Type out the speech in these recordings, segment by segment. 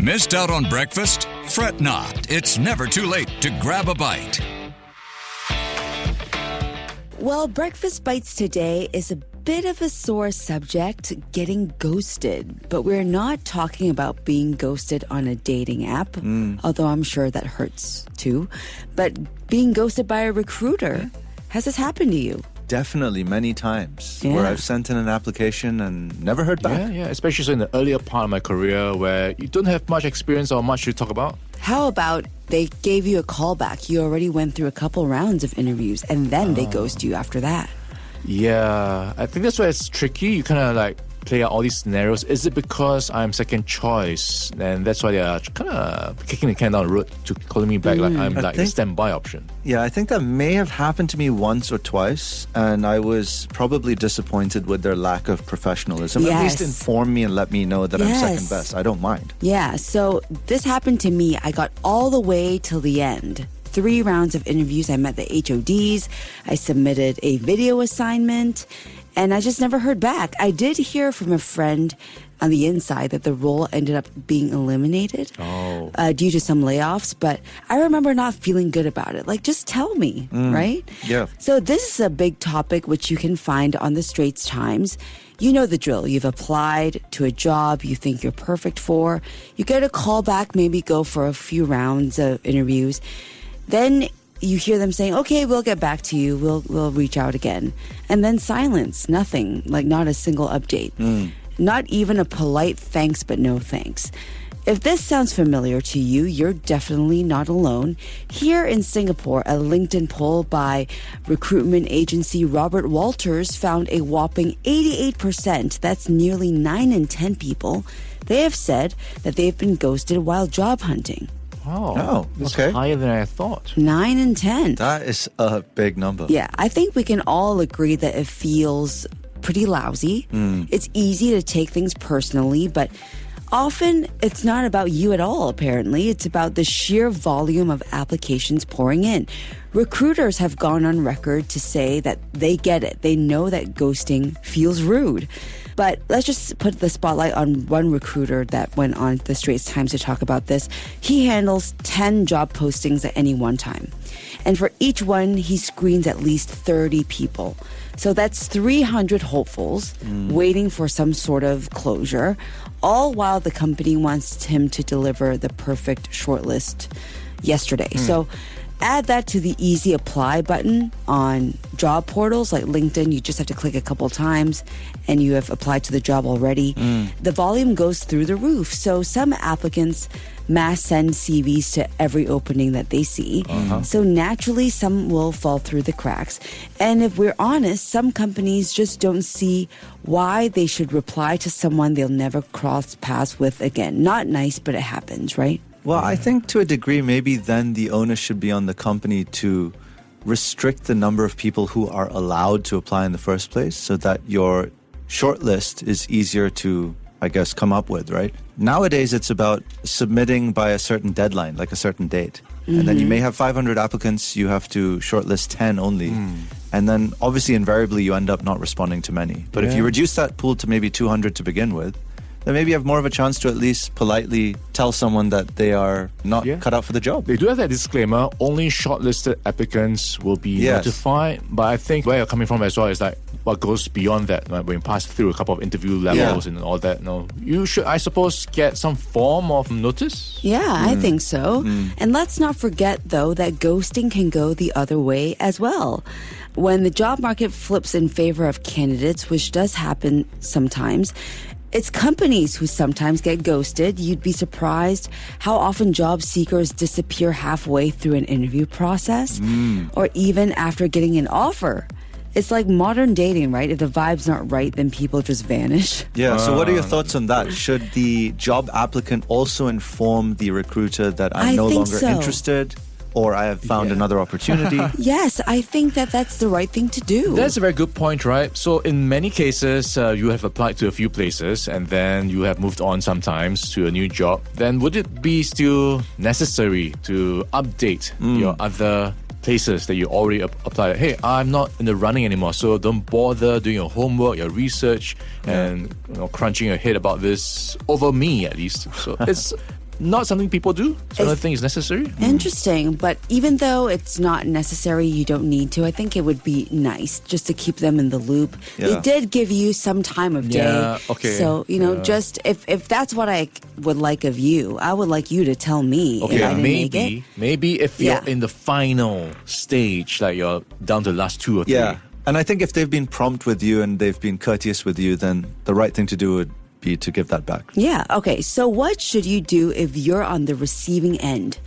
Missed out on breakfast? Fret not. It's never too late to grab a bite. Well, Breakfast Bites today is a bit of a sore subject, getting ghosted. But we're not talking about being ghosted on a dating app, although I'm sure that hurts too. But being ghosted by a recruiter. Has this happened to you? Definitely, many times, Yeah. where I've sent in an application and never heard back. Yeah, especially in the earlier part of my career where you don't have much experience or much to talk about. How about they gave you a call back? You already went through a couple rounds of interviews and then they ghost you after that. Yeah, I think that's why it's tricky. You kind of like play out all these scenarios. Is it because I'm second choice? And that's why they are kind of kicking the can down the road to calling me back like I'm like a standby option. Yeah, I think that may have happened to me once or twice, and I was probably disappointed with their lack of professionalism. At least Yes. inform me and let me know that I'm Yes. second best. I don't mind. Yeah, so this happened to me. I got all the way till the end. 3 rounds of interviews. I met the HODs. I submitted a video assignment, and I just never heard back. I did hear from a friend on the inside that the role ended up being eliminated due to some layoffs, but I remember not feeling good about it. Like, just tell me, right? Yeah. So this is a big topic which you can find on the Straits Times. You know the drill. You've applied to a job you think you're perfect for. You get a call back, maybe go for a few rounds of interviews. Then you hear them saying, okay, we'll get back to you. We'll reach out again. And then silence, nothing, like not a single update. Not even a polite thanks, but no thanks. If this sounds familiar to you, you're definitely not alone. Here in Singapore, a LinkedIn poll by recruitment agency Robert Walters found a whopping 88%, that's nearly 9 in 10 people, they have said that they've been ghosted while job hunting. Oh, that's okay. higher than I thought. 9 in 10. That is a big number. Yeah, I think we can all agree that it feels pretty lousy. It's easy to take things personally, but often it's not about you at all, apparently. It's about the sheer volume of applications pouring in. Recruiters have gone on record to say that they get it. They know that ghosting feels rude. But let's just put the spotlight on one recruiter that went on the Straits Times to talk about this. He handles 10 job postings at any one time. And for each one, he screens at least 30 people. So that's 300 hopefuls waiting for some sort of closure, all while the company wants him to deliver the perfect shortlist yesterday. So add that to the easy apply button on job portals like LinkedIn. You just have to click a couple times and you have applied to the job already. The volume goes through the roof. So some applicants mass send CVs to every opening that they see. So naturally, some will fall through the cracks. And if we're honest, some companies just don't see why they should reply to someone they'll never cross paths with again. Not nice, but it happens, right? Well, I think to a degree, maybe then the onus should be on the company to restrict the number of people who are allowed to apply in the first place so that your shortlist is easier to, I guess, come up with, right? Nowadays, it's about submitting by a certain deadline, like a certain date. And then you may have 500 applicants, you have to shortlist 10 only. And then obviously, invariably, you end up not responding to many. But if you reduce that pool to maybe 200 to begin with, then maybe you have more of a chance to at least politely tell someone that they are not cut out for the job. They do have that disclaimer, only shortlisted applicants will be notified. But I think where you're coming from as well is like what goes beyond that, right? When you pass through a couple of interview levels and all that. No, you should, I suppose, get some form of notice. Yeah, I think so. And let's not forget, though, that ghosting can go the other way as well. When the job market flips in favor of candidates, which does happen sometimes, it's companies who sometimes get ghosted. You'd be surprised how often job seekers disappear halfway through an interview process or even after getting an offer. It's like modern dating, right? If the vibe's not right, then people just vanish. Yeah, so what are your thoughts on that? Should the job applicant also inform the recruiter that I'm no longer interested? Or I have found another opportunity. Yes, I think that that's the right thing to do. That's a very good point, right? So in many cases, you have applied to a few places and then you have moved on sometimes to a new job. Then would it be still necessary to update your other places that you already applied? Hey, I'm not in the running anymore, so don't bother doing your homework, your research, and crunching your head about this over me at least. So it's not something people do. So I don't think it's necessary. Interesting. But even though it's not necessary, you don't need to. I think it would be nice just to keep them in the loop. Yeah. They did give you some time of day. Yeah, okay. So, just if that's what I would like of you, I would like you to tell me if I didn't make it. Maybe if you're in the final stage, like you're down to the last 2 or 3. Yeah. And I think if they've been prompt with you and they've been courteous with you, then the right thing to do would be to give that back. Yeah. Okay. So what should you do if you're on the receiving end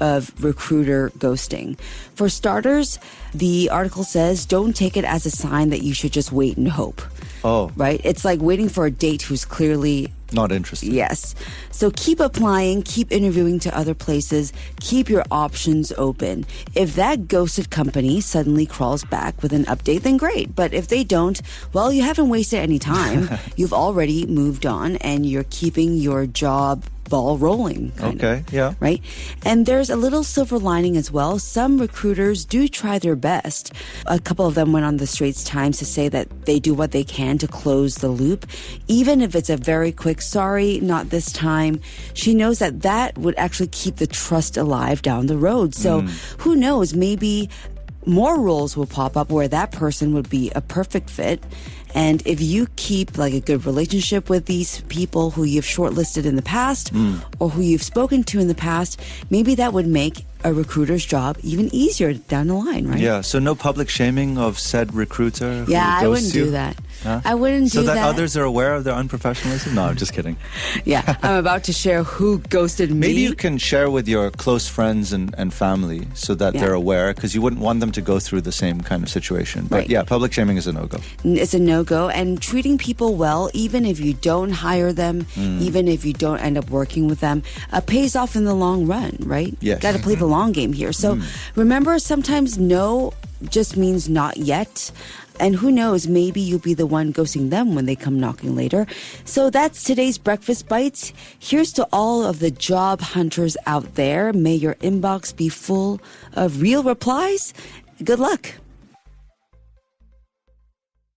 of recruiter ghosting? For starters, the article says don't take it as a sign that you should just wait and hope. Oh. Right? It's like waiting for a date who's clearly not interested. Yes. So keep applying, keep interviewing to other places, keep your options open. If that ghosted company suddenly crawls back with an update, then great. But if they don't, well, you haven't wasted any time. You've already moved on and you're keeping your job ball rolling. Okay, yeah. Right? And there's a little silver lining as well. Some recruiters do try their best. A couple of them went on the Straits Times to say that they do what they can to close the loop, even if it's a very quick, sorry, not this time. She knows that that would actually keep the trust alive down the road. So who knows, maybe more roles will pop up where that person would be a perfect fit. And if you keep like a good relationship with these people who you've shortlisted in the past or who you've spoken to in the past, maybe that would make a recruiter's job even easier down the line, right? Yeah, so no public shaming of said recruiter. Yeah, I wouldn't do that. Huh? I wouldn't do that. So that others are aware of their unprofessionalism? No, I'm just kidding. Yeah, I'm about to share who ghosted me. Maybe you can share with your close friends and family so that they're aware, because you wouldn't want them to go through the same kind of situation. But yeah, public shaming is a no-go. It's a no-go. And treating people well, even if you don't hire them, even if you don't end up working with them, pays off in the long run, right? Yes. Got to play the long game here. So remember, sometimes no just means not yet. And who knows, maybe you'll be the one ghosting them when they come knocking later. So that's today's Breakfast Bites. Here's to all of the job hunters out there. May your inbox be full of real replies. Good luck.